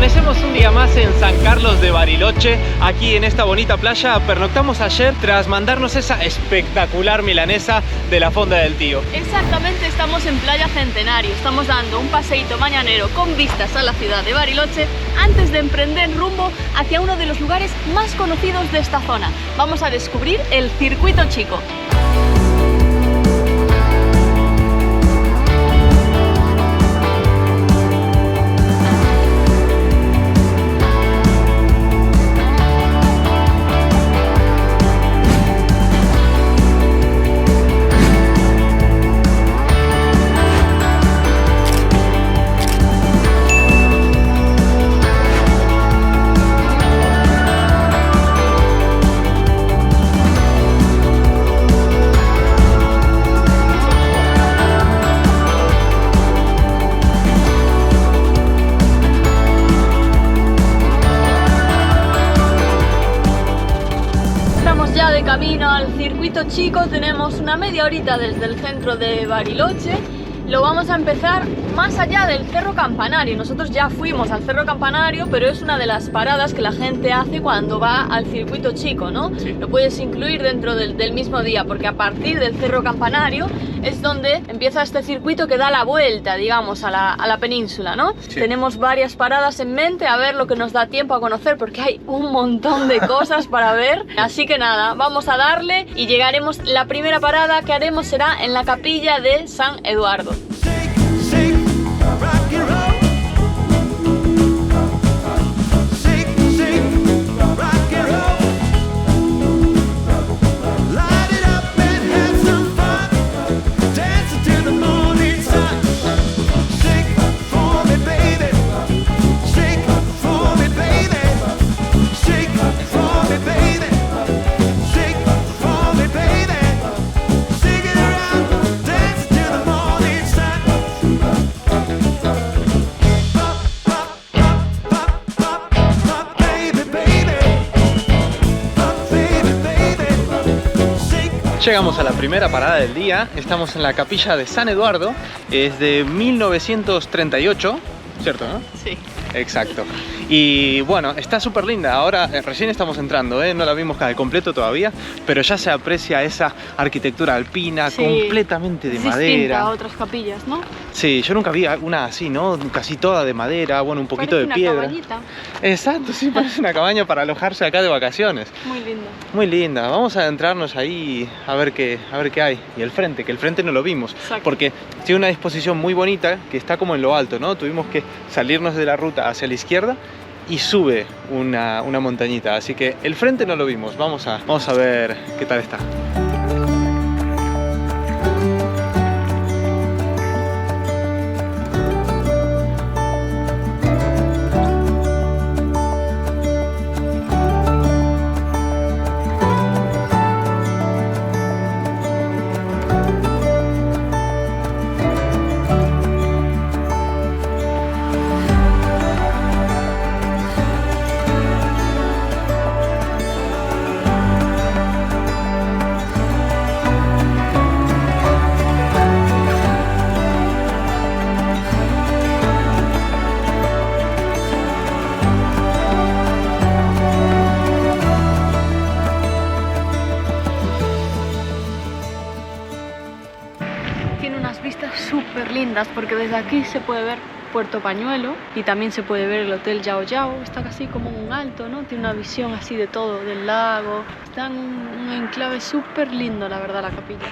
Amanecemos un día más en San Carlos de Bariloche, aquí en esta bonita playa. Pernoctamos ayer tras mandarnos esa espectacular milanesa de la Fonda del Tío. Exactamente, estamos en Playa Centenario. Estamos dando un paseíto mañanero con vistas a la ciudad de Bariloche antes de emprender rumbo hacia uno de los lugares más conocidos de esta zona. Vamos a descubrir el Circuito Chico. Camino al Circuito Chico, tenemos una media horita desde el centro de Bariloche. Lo vamos a empezar más allá del Cerro Campanario. Nosotros ya fuimos al Cerro Campanario, pero es una de las paradas que la gente hace cuando va al Circuito Chico, ¿no? Sí. Lo puedes incluir dentro del mismo día, porque a partir del Cerro Campanario es donde empieza este circuito que da la vuelta, digamos, a la península, ¿no? Sí. Tenemos varias paradas en mente, a ver lo que nos da tiempo a conocer, porque hay un montón de cosas para ver. Así que nada, vamos a darle y llegaremos. La primera parada que haremos será en la capilla de San Eduardo. Llegamos a la primera parada del día, estamos en la capilla de San Eduardo, es de 1938, ¿cierto, no? Sí. Exacto. Y bueno, está súper linda. Ahora recién estamos entrando, no la vimos al completo todavía, pero ya se aprecia esa arquitectura alpina, Sí, completamente de es distinta a madera. otras capillas, ¿no? Sí, yo nunca vi una así, ¿no? Casi toda de madera, bueno, un poquito Parece de una piedra. cabañita. Exacto, sí, parece una cabaña para alojarse acá de vacaciones. Muy linda. Muy linda, vamos a adentrarnos ahí a ver qué hay. Y el frente, que el frente no lo vimos, Exacto. porque tiene una disposición muy bonita que está como en lo alto, ¿no? Tuvimos que salirnos de la ruta hacia la izquierda y sube una montañita, así que el frente no lo vimos. Vamos a ver qué tal está. Tiene unas vistas súper lindas porque desde aquí se puede ver Puerto Pañuelo y también se puede ver el Hotel Yao Yao. Está casi como en un alto, ¿no? Tiene una visión así de todo, del lago. Está en un enclave súper lindo, la verdad, la capilla.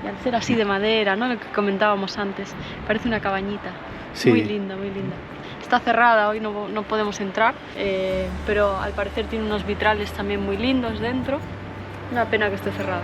Y al ser así de madera, ¿no? Lo que comentábamos antes, parece una cabañita. Sí. Muy linda, muy linda. Está cerrada, hoy no podemos entrar, pero al parecer tiene unos vitrales también muy lindos dentro. Una pena que esté cerrada.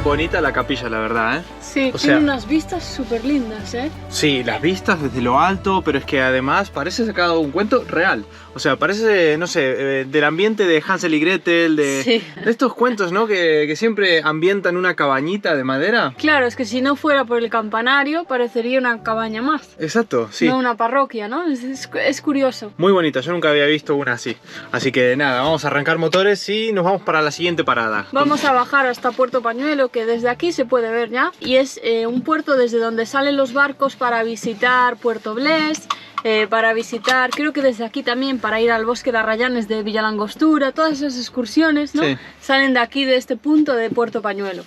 bonita la capilla, la verdad, ¿eh? Sí, O tiene sea- unas vistas súper lindas, ¿eh? Sí, las vistas desde lo alto, pero es que además parece sacado un cuento real. O sea, parece, no sé, del ambiente de Hansel y Gretel, Sí. de estos cuentos, ¿no? Que siempre ambientan una cabañita de madera. Claro, es que si no fuera por el campanario, parecería una cabaña más. Exacto, sí. No una parroquia, ¿no? Es curioso. Muy bonita, yo nunca había visto una así. Así que nada, vamos a arrancar motores y nos vamos para la siguiente parada. Vamos a bajar hasta Puerto Pañuelo, que desde aquí se puede ver ya. Y es un puerto desde donde salen los barcos para visitar Puerto Blés, para visitar, creo que desde aquí también, para ir al bosque de Arrayanes de Villalangostura. Todas esas excursiones, ¿no? Sí. Salen de aquí, de este punto de Puerto Pañuelo.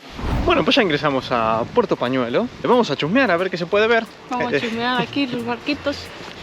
Bueno, pues ya ingresamos a Puerto Pañuelo. Vamos a chusmear a ver qué se puede ver. Vamos a chusmear aquí los barquitos.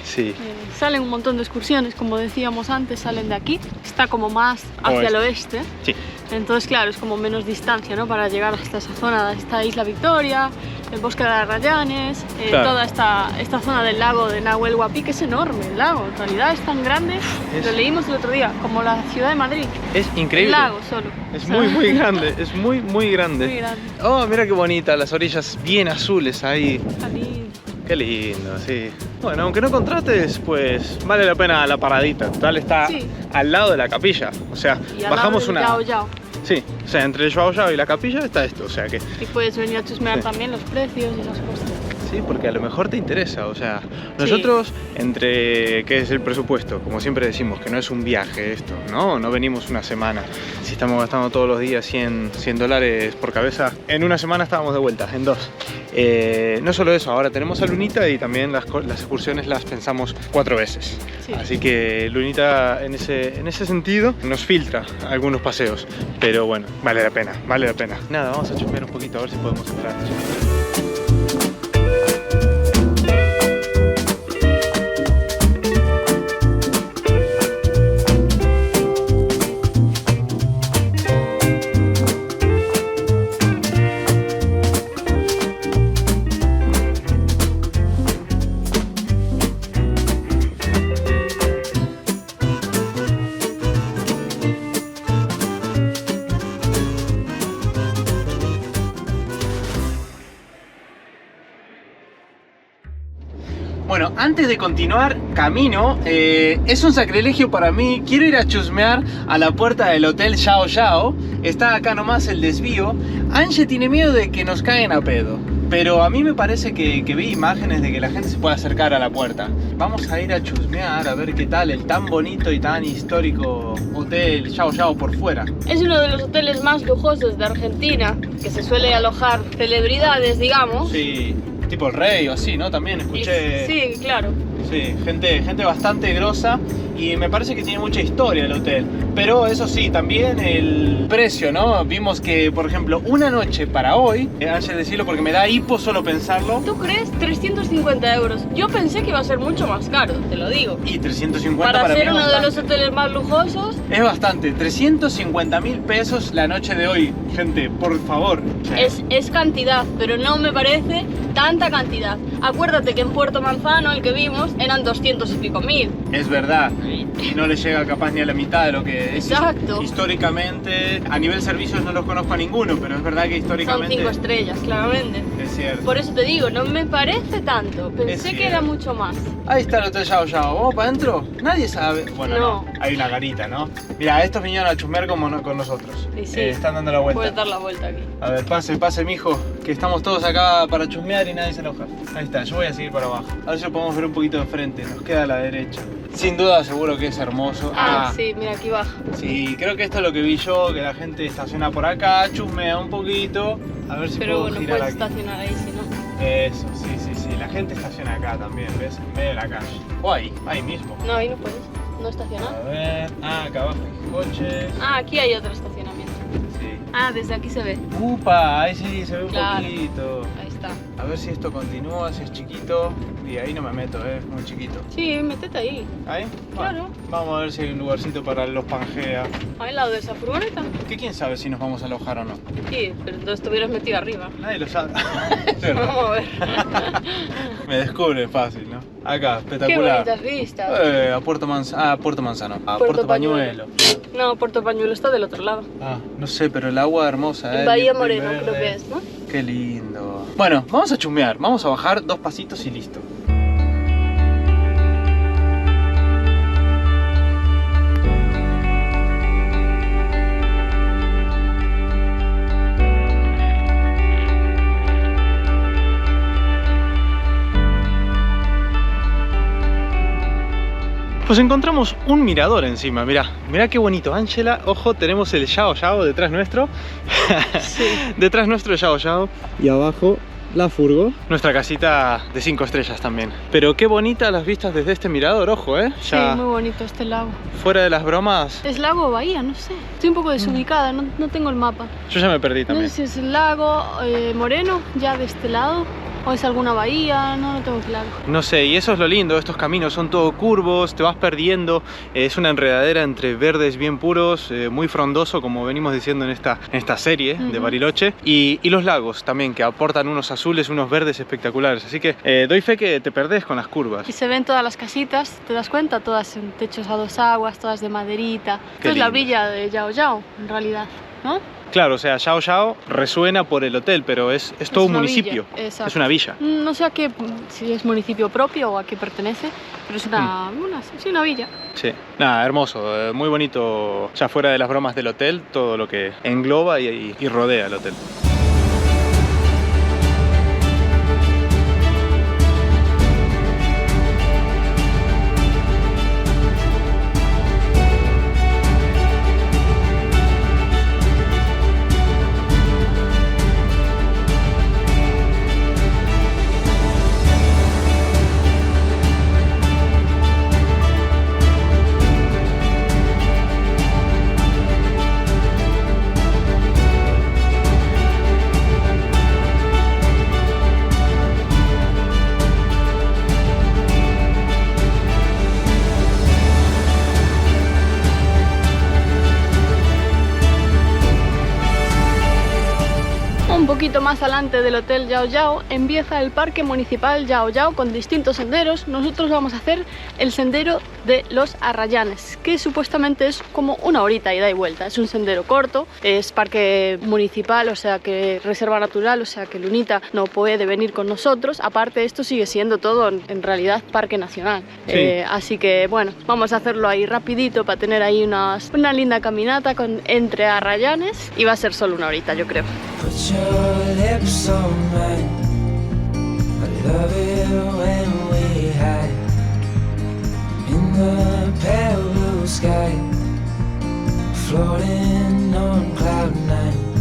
Sí. Salen un montón de excursiones, como decíamos antes, salen de aquí. Está como más hacia el oeste. Sí. Entonces, claro, es como menos distancia, ¿no? Para llegar hasta esa zona, esta Isla Victoria, el bosque de Arrayanes, Claro. toda esta zona del lago de Nahuel Huapi, que es enorme el lago. En realidad es tan grande, Es- lo leímos el otro día, como la ciudad de Madrid. Es increíble. El lago solo. Es O sea, muy grande, es muy grande. muy grande. Oh, mira qué bonita, las orillas bien azules ahí. Ahí. Qué lindo, sí. Bueno, aunque no contrates, pues vale la pena la paradita. Total, está Sí. al lado de la capilla. O sea, Y al bajamos lado del una... Yao Yao. Sí, o sea, entre el Joao Yao y la capilla está esto, o sea que... Y puedes venir a chusmear Sí. también los precios y esas cosas. Sí, porque a lo mejor te interesa, o sea, nosotros entre, ¿qué es el presupuesto? Como siempre decimos, que no es un viaje esto, ¿no? No venimos una semana. Si estamos gastando todos los días $100 dólares por cabeza, en una semana estábamos de vuelta, en 2. No solo eso, ahora tenemos a Lunita y también las excursiones las pensamos 4 veces. Sí. Así que Lunita en ese sentido nos filtra algunos paseos, pero bueno, vale la pena, vale la pena. Nada, vamos a chusmear un poquito a ver si podemos entrar. Bueno, antes de continuar camino, es un sacrilegio para mí. Quiero ir a chusmear a la puerta del Hotel Yao Yao. Está acá nomás el desvío. Angie tiene miedo de que nos caigan a pedo, pero a mí me parece que vi imágenes de que la gente se puede acercar a la puerta. Vamos a ir a chusmear a ver qué tal el tan bonito y tan histórico Hotel Yao Yao por fuera. Es uno de los hoteles más lujosos de Argentina, que se suele alojar celebridades, digamos. Sí, tipo el rey o así, ¿no? También Y- escuché... sí, claro. Sí, gente bastante grosa y me parece que tiene mucha historia el hotel. Pero eso sí, también el precio, ¿no? Vimos que, por ejemplo, una noche para hoy, antes de decirlo porque me da hipo solo pensarlo, ¿Tú crees? 350 euros. Yo pensé que iba a ser mucho más caro, te lo digo. y 350 Para mí ser es uno de los bastante. hoteles más lujosos, Es bastante, 350.000 pesos la noche de hoy, gente, por favor. es cantidad, pero no me parece tanta cantidad. Acuérdate que en Puerto Manzano, el que vimos, eran 200 y pico mil. Es verdad, y no le llega capaz ni a la mitad de lo que es. Exacto. Históricamente, a nivel servicios no los conozco a ninguno, pero es verdad que Son históricamente 5 estrellas, claramente. es cierto. Por eso te digo, no me parece tanto. Es Pensé que cierto. era mucho más. Ahí está el Hotel Yao Yao. ¿Vamos para adentro? Nadie sabe. Bueno, no. No. Hay una garita, ¿no? Mira, estos vinieron a chusmear como con nosotros. Y sí. Están dando la Puedes vuelta. dar la vuelta aquí. A ver, pase, mijo. Que estamos todos acá para chusmear y nadie se enoja. Ahí está, yo voy a seguir para abajo. A ver si lo podemos ver un poquito de frente. Nos queda a la derecha. Sin duda, seguro que es hermoso. Sí, mira, aquí baja. Sí, creo que esto es lo que vi yo, que la gente estaciona por acá, chusmea un poquito. A ver si Pero puedo bueno, girar puedes aquí. estacionar ahí si no. Eso, sí. La gente estaciona acá también, ¿ves? En medio de la calle. O ahí mismo. No, ahí no puedes. No A estacionar. ver, acá abajo hay coches. Ah, aquí hay otro estacionamiento. Sí. Ah, desde aquí se ve. Upa, ahí sí se ve un Claro. poquito. Ahí está. A ver si esto continúa, si es chiquito. Y ahí no me meto, es muy chiquito. Sí, métete ahí. ¿Ahí? Claro. Vamos a ver si hay un lugarcito para los Pangea. Ahí al lado de esa furgoneta. Que quién sabe si nos vamos a alojar o no. Sí, pero entonces te hubieras metido arriba. Nadie lo sabe. Es verdad. Vamos a ver. Me descubre fácil, ¿no? Acá, Qué espectacular. bonitas vistas. A Puerto Manzano. A Puerto Pañuelo. No, Puerto Pañuelo está del otro lado. Ah, no sé, pero el agua hermosa, En Bahía bien Moreno verde. creo que es, ¿no? Qué lindo. Bueno, vamos a chusmear. Vamos a bajar 2 pasitos y listo. Pues encontramos un mirador encima, mirá qué bonito. Ángela, ojo, tenemos el Yao Yao detrás nuestro. Sí. Detrás nuestro Yao Yao. Y abajo la furgo. Nuestra casita de 5 estrellas también. Pero qué bonitas las vistas desde este mirador, ojo, Sí, muy bonito este lago. Fuera de las bromas, ¿Es lago o bahía? No sé. Estoy un poco desubicada, no tengo el mapa. yo ya me perdí No también. sé si es el lago Moreno, ya de este lado, o es alguna bahía, no lo tengo claro. No sé, y eso es lo lindo, estos caminos son todo curvos, te vas perdiendo, es una enredadera entre verdes bien puros, muy frondoso como venimos diciendo en esta serie de Bariloche, y los lagos también que aportan unos azules, unos verdes espectaculares, así que doy fe que te perdés con las curvas. Y se ven todas las casitas, ¿te das cuenta? Todas en techos a 2 aguas, todas de maderita. Esto es la lindo. villa de Yao Yao, en realidad, ¿no? Claro, o sea, Yao Yao resuena por el hotel, pero es todo un una municipio, villa, exacto. es una villa. No sé si es municipio propio o a qué pertenece, pero es una villa. Sí, nada, hermoso, muy bonito, ya fuera de las bromas del hotel, todo lo que engloba y rodea el hotel. Un poquito más adelante del Hotel Yao Yao empieza el Parque Municipal Yao Yao con distintos senderos. Nosotros vamos a hacer el sendero de los Arrayanes, que supuestamente es como una horita ida y vuelta. Es un sendero corto, es parque municipal, o sea que reserva natural, o sea que Lunita no puede venir con nosotros. Aparte, esto sigue siendo todo en realidad parque nacional. Sí. Así que bueno, vamos a hacerlo ahí rapidito para tener ahí una linda caminata entre Arrayanes, y va a ser solo una horita, yo creo. Put your lips on mine. I love it when we hide in the pale blue sky, floating on cloud nine.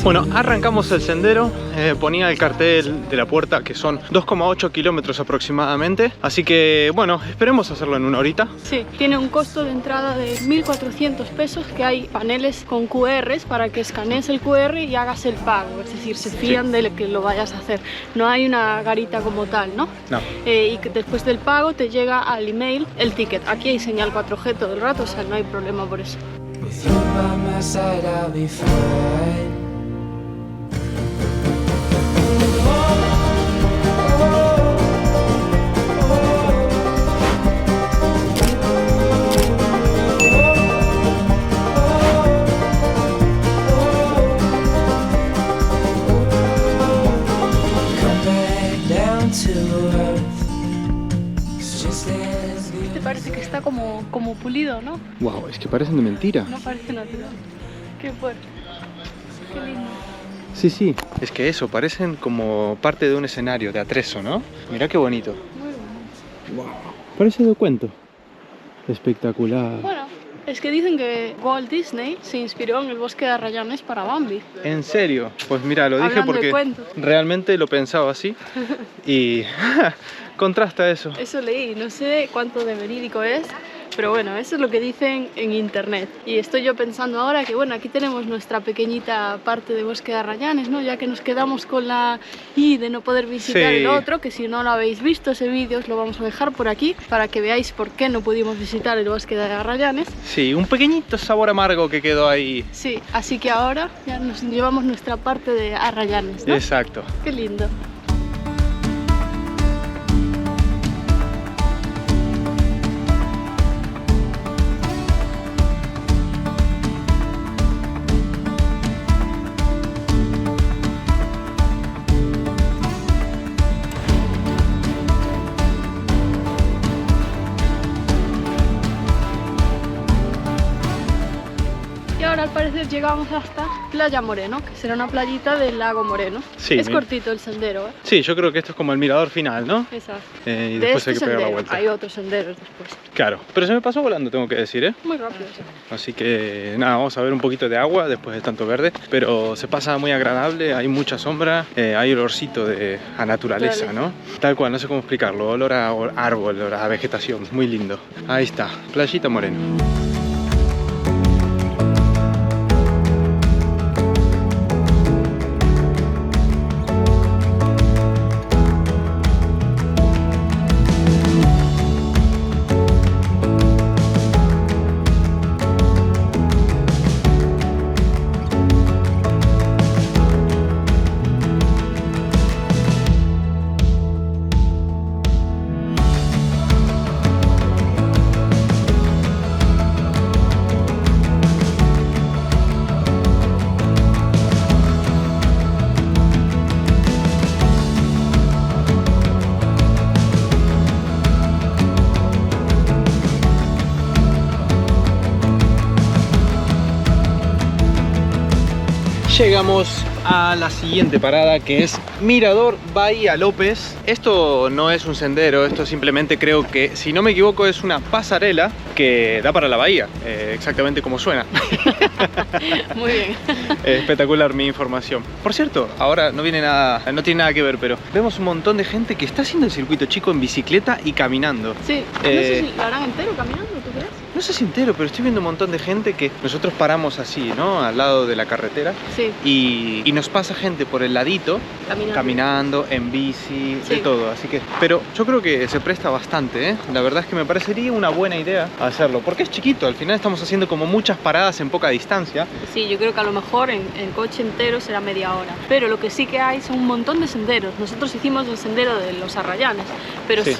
Bueno, arrancamos el sendero, ponía el cartel de la puerta que son 2,8 kilómetros aproximadamente, así que bueno, esperemos hacerlo en una horita. Sí, tiene un costo de entrada de 1.400 pesos, que hay paneles con QRs para que escanees el QR y hagas el pago, es decir, se fían de que lo vayas a hacer. No hay una garita como tal, ¿no? No. Y que después del pago te llega al email el ticket. Aquí hay señal 4G todo el rato, o sea, no hay problema por eso. With you by my side, I'll be fine. Este parece que está como pulido, ¿no? Wow, es que parecen de mentira. No parece natural. Qué fuerte. Qué lindo. Sí, sí. Es que eso, parecen como parte de un escenario de atrezo, ¿no? Mirá qué bonito. Muy bonito. Wow. Parece de cuento. Espectacular. Bueno, es que dicen que Walt Disney se inspiró en el bosque de Arrayanes para Bambi. ¿En serio? Pues mira, lo dije Hablando de porque cuentos. realmente lo pensaba así. Y contrasta eso. Eso leí, no sé cuánto de verídico es, pero bueno, eso es lo que dicen en internet. Y estoy yo pensando ahora que bueno, aquí tenemos nuestra pequeñita parte de bosque de Arrayanes, ¿no? Ya que nos quedamos con la I de no poder visitar Sí. el otro, que si no lo habéis visto ese vídeo os lo vamos a dejar por aquí para que veáis por qué no pudimos visitar el bosque de Arrayanes. Sí, un pequeñito sabor amargo que quedó ahí. Sí, así que ahora ya nos llevamos nuestra parte de Arrayanes, ¿no? Exacto. Qué lindo. al parecer llegamos hasta Playa Moreno, que será una playita del lago Moreno. Sí, es cortito el sendero, ¿eh? Sí, yo creo que esto es como el mirador final, ¿no? Exacto. Y De después hay que este pegar la sendero vuelta. hay otros senderos después. Claro, pero se me pasó volando, tengo que decir, ¿eh? Muy rápido, sí. Así que nada, vamos a ver un poquito de agua después de tanto verde, pero se pasa muy agradable, hay mucha sombra, hay olorcito a naturaleza, ¿no? Tal cual, no sé cómo explicarlo, olor a árbol, olor a vegetación, muy lindo. Ahí está, Playita Moreno. Llegamos a la siguiente parada, que es Mirador Bahía López. Esto no es un sendero, esto simplemente creo que, si no me equivoco, es una pasarela que da para la bahía, exactamente como suena. Muy bien. Espectacular mi información. Por cierto, ahora no tiene nada que ver, pero vemos un montón de gente que está haciendo el circuito chico en bicicleta y caminando. Sí, no sé si lo harán entero caminando, ¿tú crees? No sé si entero, pero estoy viendo un montón de gente que nosotros paramos así, ¿no? Al lado de la carretera. Sí. Y nos pasa gente por el ladito, caminando en bici, Sí. de todo. Así que, pero yo creo que se presta bastante, ¿eh? La verdad es que me parecería una buena idea hacerlo, porque es chiquito. Al final estamos haciendo como muchas paradas en poca distancia. Sí, yo creo que a lo mejor en coche entero será media hora. Pero lo que sí que hay son un montón de senderos. Nosotros hicimos el sendero de los Arrayanes, pero Sí.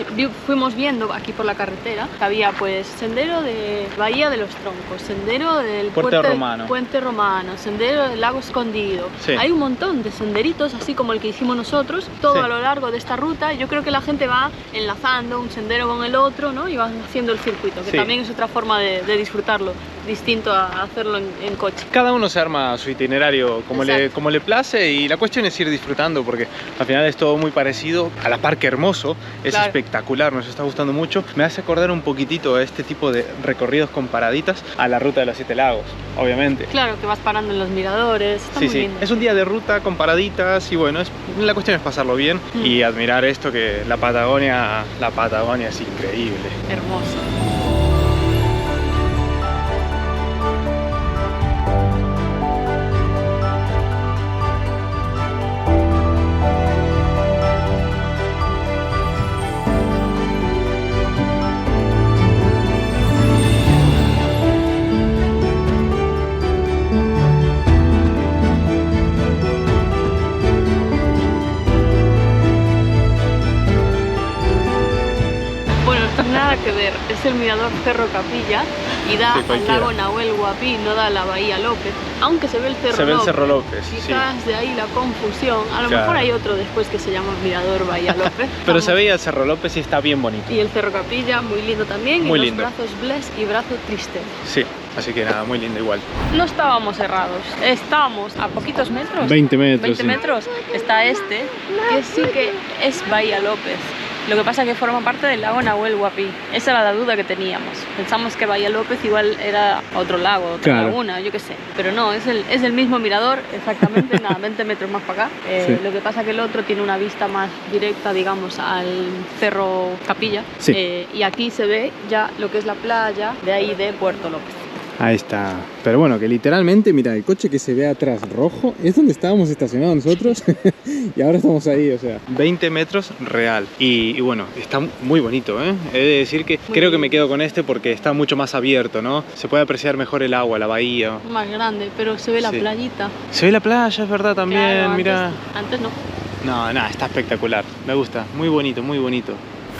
fuimos viendo aquí por la carretera que había pues sendero de Bahía de los Troncos, sendero del Puente Romano. Puente Romano, sendero del Lago Escondido. Sí. Hay un montón de senderitos, así como el que hicimos nosotros, todo Sí. a lo largo de esta ruta. Yo creo que la gente va enlazando un sendero con el otro, ¿no? Y va haciendo el circuito, que Sí. también es otra forma de disfrutarlo, distinto a hacerlo en coche. Cada uno se arma su itinerario como Exacto. le place, y la cuestión es ir disfrutando, porque al final es todo muy parecido. A la Parque Hermoso es Claro. espectacular, nos está gustando mucho. Me hace acordar un poquitito a este tipo de recorridos con paraditas, a la Ruta de los 7 Lagos, obviamente. Claro, que vas parando en los miradores, está Sí, muy sí, lindo. es un día de ruta con paraditas y bueno, la cuestión es pasarlo bien y admirar esto, que la Patagonia es increíble. Hermoso. Bueno, nada que ver, es el mirador Cerro Capilla y da Sí, al cualquiera. lago Nahuel Huapi, no da a la Bahía López, aunque se ve el Cerro Se ve el López. Cerro López, sí. Quizás de ahí la confusión, a lo Claro. mejor hay otro después que se llama Mirador Bahía López. Pero Vamos. se veía el Cerro López y está bien bonito. Y el Cerro Capilla, muy lindo también, Muy y lindo. los brazos Bles y brazo Triste. Sí, así que nada, muy lindo igual. No estábamos cerrados, estábamos a poquitos metros. 20 metros, 20 sí. metros está este, que sí que es Bahía López. Lo que pasa es que forma parte del lago Nahuel Huapi. Esa era la duda que teníamos. Pensamos que Bahía López igual era otro lago, otra Claro. laguna, yo qué sé. Pero no, es el mismo mirador, exactamente, nada, 20 metros más para acá. Sí. Lo que pasa es que el otro tiene una vista más directa, digamos, al Cerro Capilla. Sí. Y aquí se ve ya lo que es la playa de ahí de Puerto López. Ahí está. Pero bueno, que literalmente, mira, el coche que se ve atrás rojo es donde estábamos estacionados nosotros y ahora estamos ahí, o sea, 20 metros real. Y bueno, está muy bonito, ¿eh? He de decir que Muy creo que bien. me quedo con este porque está mucho más abierto, ¿no? Se puede apreciar mejor el agua, la bahía. Más grande, pero se ve la Sí. playita. Se ve la playa, es verdad, también, Claro, mira. Antes no. No, nada, está espectacular. Me gusta, muy bonito, muy bonito.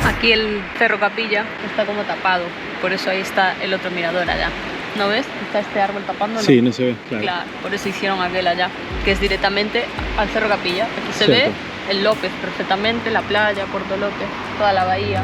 Aquí el Cerro Capilla está como tapado, por eso ahí está el otro mirador allá. ¿No ves? Está este árbol tapándolo. Sí, no se ve, Claro, por eso hicieron aquel allá, que es directamente al Cerro Capilla. Aquí se Cierto. ve el López perfectamente, la playa, Puerto López, toda la bahía.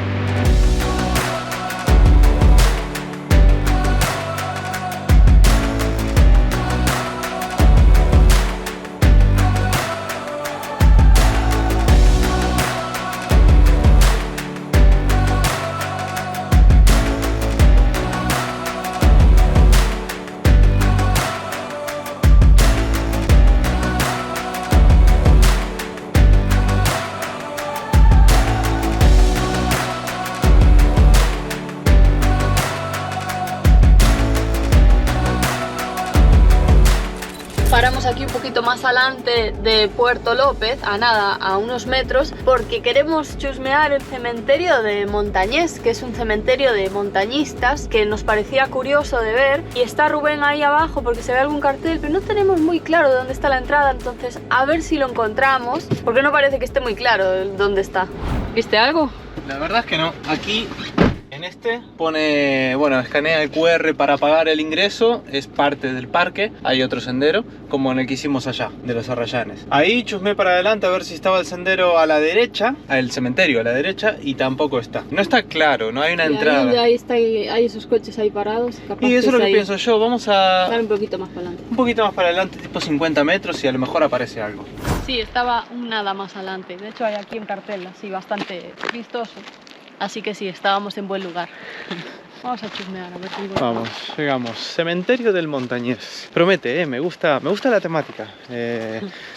Paramos aquí un poquito más adelante de Puerto López, a unos metros, porque queremos chusmear el cementerio de Montañés, que es un cementerio de montañistas que nos parecía curioso de ver. Y está Rubén ahí abajo porque se ve algún cartel, pero no tenemos muy claro de dónde está la entrada, entonces a ver si lo encontramos, porque no parece que esté muy claro dónde está. ¿Viste algo? La verdad es que no. Aquí en este pone, bueno, escanea el QR para pagar el ingreso, es parte del parque. Hay otro sendero, como en el que hicimos allá, de los Arrayanes. Ahí chusmé para adelante a ver si estaba el sendero a la derecha, el cementerio a la derecha, y tampoco está. No está claro, no hay una entrada. Ahí está, hay esos coches ahí parados. Y eso es lo que pienso yo, vamos a... dar un poquito más para adelante. Un poquito más para adelante, tipo 50 metros, y a lo mejor aparece algo. Sí, estaba nada más adelante. De hecho hay aquí un cartel así bastante vistoso. Así que sí, estábamos en buen lugar. Vamos a chusmear, a ver si vamos, llegamos. Cementerio del Montañés. Promete, me gusta la temática.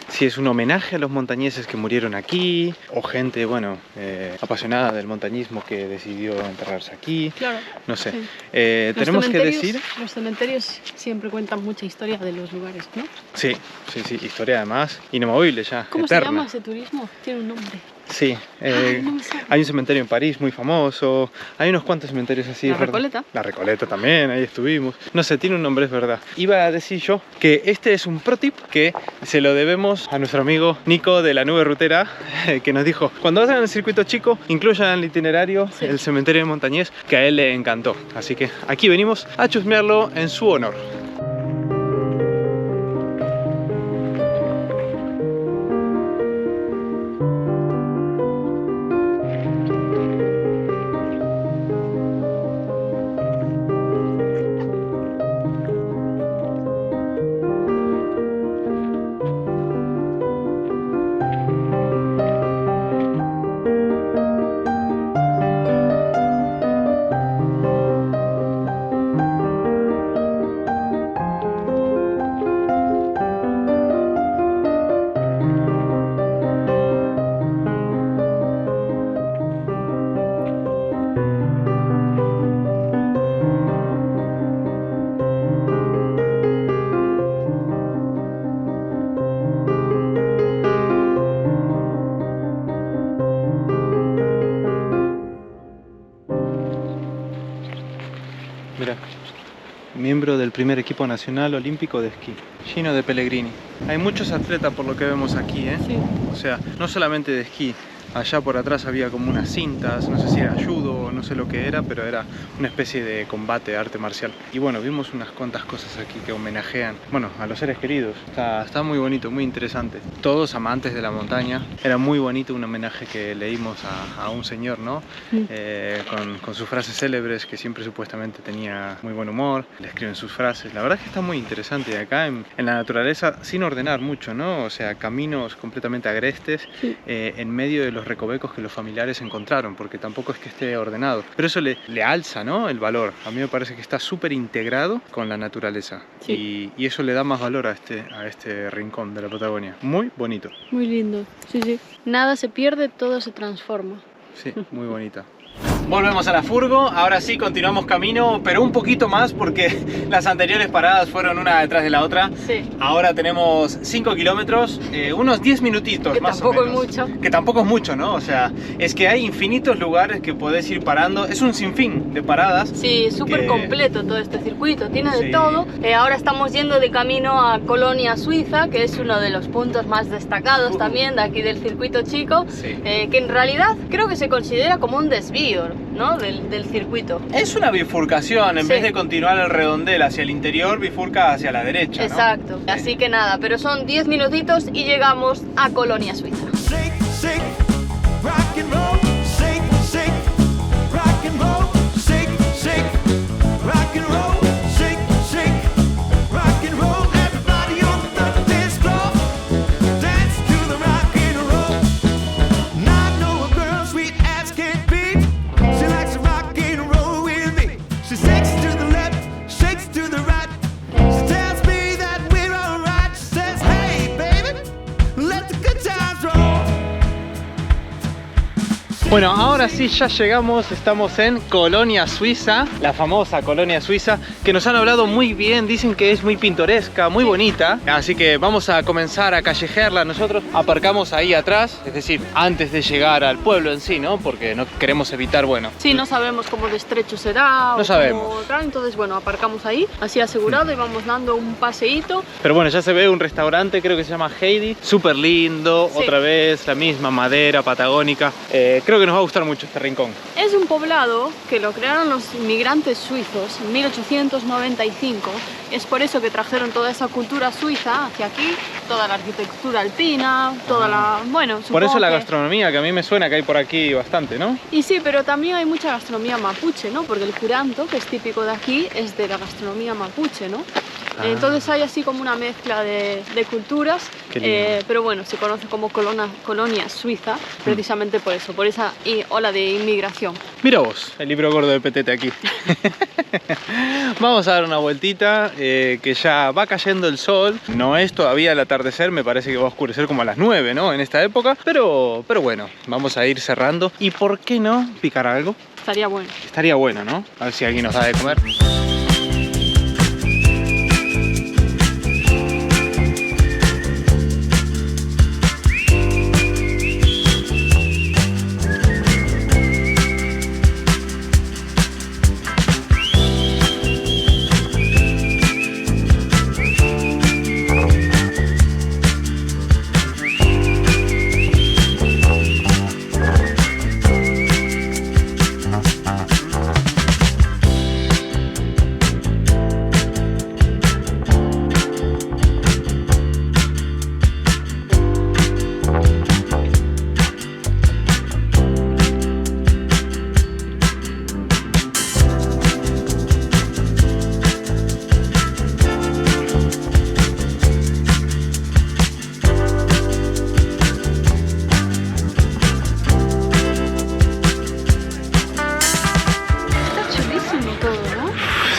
Si es un homenaje a los montañeses que murieron aquí, o gente, bueno, apasionada del montañismo que decidió enterrarse aquí. Claro. No sé. Sí. Tenemos que decir... Los cementerios siempre cuentan mucha historia de los lugares, ¿no? Sí, sí, sí. Historia además inamovible ya, ¿Cómo eterna. se llama ese turismo? Tiene un nombre. Sí, hay un cementerio en París muy famoso, hay unos cuantos cementerios así. La Recoleta. La Recoleta también, ahí estuvimos. No sé, tiene un nombre, es verdad. Iba a decir yo que este es un pro tip que se lo debemos a nuestro amigo Nico de la Nube Rutera, que nos dijo, cuando vayan al circuito chico, incluyan en el itinerario el cementerio de Montañés, que a él le encantó. Así que aquí venimos a chusmearlo en su honor. Mira, miembro del primer equipo nacional olímpico de esquí, Gino De Pellegrini. Hay muchos atletas por lo que vemos aquí, ¿eh? Sí. O sea, no solamente de esquí. Allá por atrás había como unas cintas, no sé si era judo o no sé lo que era, pero era una especie de combate, arte marcial. Y bueno, vimos unas cuantas cosas aquí que homenajean, bueno, a los seres queridos. Está muy bonito, muy interesante. Todos amantes de la montaña. Era muy bonito un homenaje que leímos a un señor, ¿no? Con sus frases célebres, que siempre supuestamente tenía muy buen humor. Le escriben sus frases. La verdad es que está muy interesante. Y acá en la naturaleza, sin ordenar mucho, ¿no? O sea, caminos completamente agrestes, en medio de los recovecos que los familiares encontraron, porque tampoco es que esté ordenado, pero eso le alza, ¿no?, el valor. A mí me parece que está súper integrado con la naturaleza, y eso le da más valor a este rincón de la Patagonia. Muy bonito. Muy lindo, sí. Nada se pierde, todo se transforma. Sí, muy bonita. Volvemos a la furgo, ahora sí continuamos camino, pero un poquito más porque las anteriores paradas fueron una detrás de la otra. Sí. Ahora tenemos 5 kilómetros, unos 10 minutitos más o menos. Que tampoco es mucho. Que tampoco es mucho, ¿no? O sea, es que hay infinitos lugares que podés ir parando, es un sinfín de paradas. Sí, súper completo todo este circuito, tiene de todo. Ahora estamos yendo de camino a Colonia Suiza, que es uno de los puntos más destacados también de aquí del circuito chico, que en realidad creo que se considera como un desvío, ¿no?, del circuito. Es una bifurcación, en vez de continuar el redondel hacia el interior, bifurca hacia la derecha, ¿no? Exacto, así que nada, pero son 10 minutitos y llegamos a Colonia Suiza. Bueno, ahora sí ya llegamos, estamos en Colonia Suiza, la famosa Colonia Suiza, que nos han hablado muy bien, dicen que es muy pintoresca, muy bonita, así que vamos a comenzar a callejearla. Nosotros aparcamos ahí atrás, es decir, antes de llegar al pueblo en sí, ¿no? Porque no queremos evitar, bueno... Sí, no sabemos cómo de estrecho será, no sabemos. Entonces, bueno, aparcamos ahí, así asegurado, y vamos dando un paseíto. Pero bueno, ya se ve un restaurante, creo que se llama Heidi, súper lindo, Sí. Otra vez la misma madera patagónica. Creo que nos va a gustar mucho este rincón. Es un poblado que lo crearon los inmigrantes suizos en 1895. Es por eso que trajeron toda esa cultura suiza hacia aquí, toda la arquitectura alpina, toda la... bueno, Por supongo eso la que- gastronomía, que a mí me suena que hay por aquí bastante, ¿no? Y sí, pero también hay mucha gastronomía mapuche, ¿no? Porque el curanto, que es típico de aquí, es de la gastronomía mapuche, ¿no? Ah. Entonces hay así como una mezcla de culturas, Qué lindo. pero bueno, se conoce como colonia suiza precisamente por eso, por esa ola de inmigración. Mira vos, el libro gordo de Petete aquí. Vamos a dar una vueltita, que ya va cayendo el sol. No es todavía el atardecer, me parece que va a oscurecer como a las 9, ¿no? En esta época, pero bueno, vamos a ir cerrando. ¿Y por qué no picar algo? Estaría bueno. Estaría bueno, ¿no? A ver si alguien nos da de comer.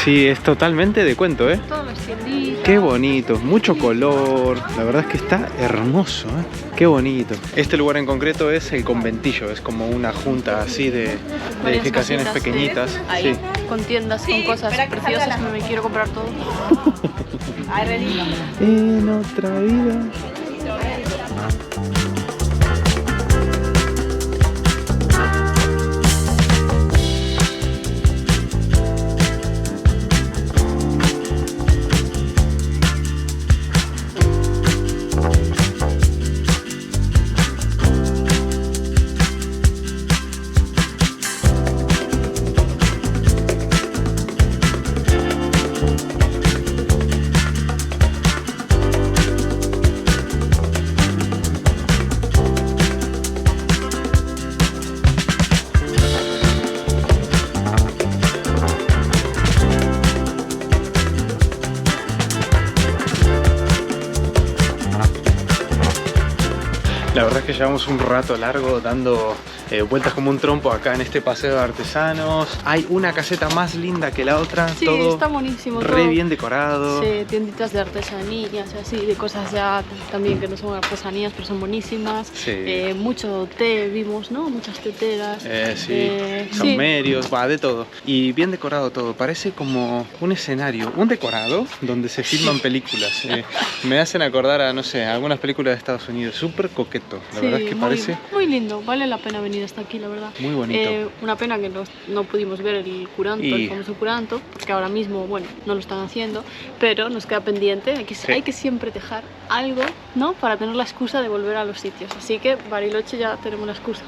Sí, es totalmente de cuento, ¿eh? Todas las tienditas. Qué bonito, mucho color. La verdad es que está hermoso, ¿eh? Qué bonito. Este lugar en concreto es el conventillo, es como una junta así de Varias edificaciones casitas, pequeñitas. ahí, Sí. con tiendas, con cosas preciosas, me quiero comprar todo. En otra vida. La verdad es que llevamos un rato largo dando vueltas como un trompo acá en este paseo de artesanos. Hay una caseta más linda que la otra, Sí, todo está buenísimo. re todo. bien decorado. Sí, tienditas de artesanías, así, de cosas ya también que no son artesanías, pero son buenísimas. Sí. Mucho té vimos, ¿no? Muchas teteras. Sí, sí. somerios, va de todo. Y bien decorado todo, parece como un escenario, un decorado donde se filman películas. Me hacen acordar a, no sé, a algunas películas de Estados Unidos, súper coqueto. La Sí, verdad es que parece muy lindo, vale la pena venir hasta aquí, la verdad. muy bonito. Una pena que no pudimos ver el curanto, Y- el famoso curanto, porque ahora mismo, bueno, no lo están haciendo, pero nos queda pendiente. Hay que siempre dejar algo, ¿no? Para tener la excusa de volver a los sitios. Así que Bariloche ya tenemos la excusa.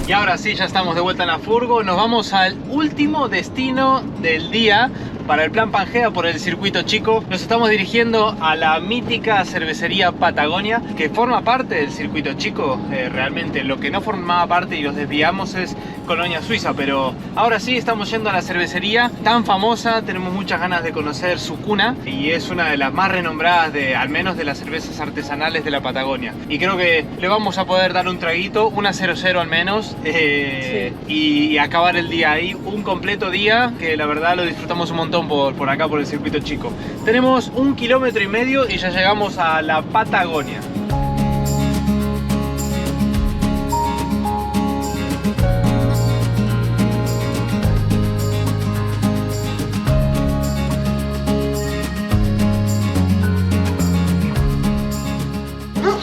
Y ahora sí, ya estamos de vuelta en la furgo. Nos vamos al último destino del día para el plan Pangea por el circuito chico. Nos estamos dirigiendo a la mítica cervecería Patagonia, que forma parte del circuito chico. Realmente lo que no formaba parte y los desviamos es Colonia Suiza, pero ahora sí estamos yendo a la cervecería tan famosa. Tenemos muchas ganas de conocer su cuna y es una de las más renombradas, al menos de las cervezas artesanales de la Patagonia. Y creo que le vamos a poder dar un traguito, una 0-0 al menos, y acabar el día ahí, un completo día que la verdad lo disfrutamos un montón por acá, por el circuito chico. Tenemos 1,5 kilómetros y ya llegamos a la Patagonia.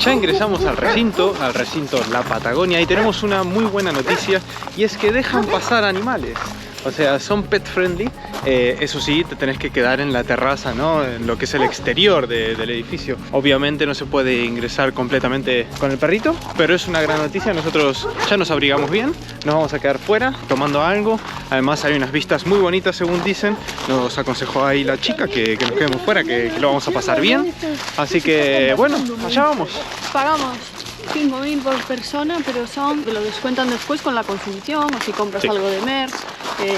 Ya ingresamos al recinto La Patagonia, y tenemos una muy buena noticia, y es que dejan pasar animales. O sea, son pet friendly. Eso sí, te tenés que quedar en la terraza, ¿no? En lo que es el exterior del edificio. Obviamente no se puede ingresar completamente con el perrito, pero es una gran noticia. Nosotros ya nos abrigamos bien, nos vamos a quedar fuera tomando algo. Además hay unas vistas muy bonitas, según dicen. Nos aconsejó ahí la chica que nos quedemos fuera, que lo vamos a pasar bien. Así que bueno, allá vamos. Pagamos 5.000 por persona, pero te lo descuentan después con la consumición, o si compras algo de merch,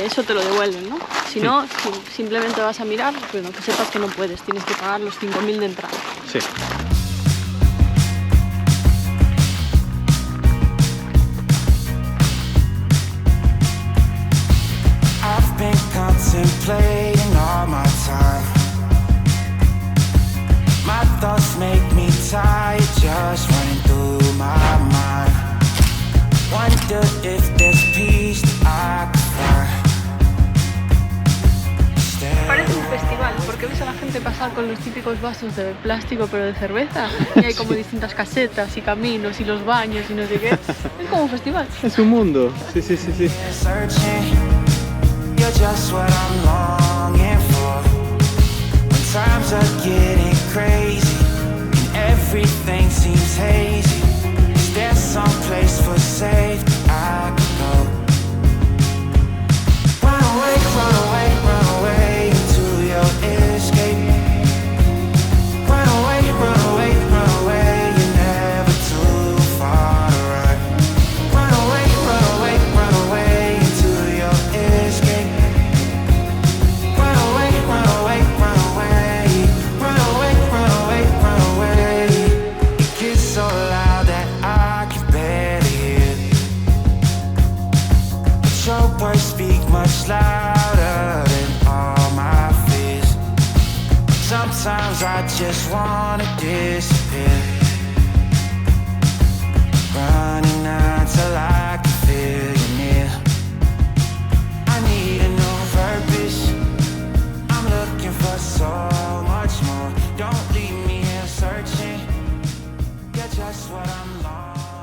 eso te lo devuelven, ¿no? Si no, simplemente vas a mirar, bueno, que sepas que no puedes, tienes que pagar los 5.000 de entrada. Sí. I've been contemplating all my time. My thoughts make me tired, just running through my mind. Wonder if there's peace I could find. Parece un festival, porque ves a la gente pasar con los típicos vasos de plástico pero de cerveza, y hay como distintas casetas y caminos y los baños y no sé qué. Es como un festival. Es un mundo. Sí. Searching, you're just what I'm longing for. When times are getting crazy and everything seems hazy, is there some place for safety I could go? Run away, run away, run away into your escape. Run away, run away, run away, you're never too far to run. Run away, run away, run away into your escape. Run away, run away, run away. Run away, run away, run away. It gets so loud that I can barely hear. But your words speak much louder than all my fears. Sometimes I just wanna disappear, running until I can feel you near. I need a new purpose, I'm looking for so much more. Don't leave me here searching, you're just what I'm longing.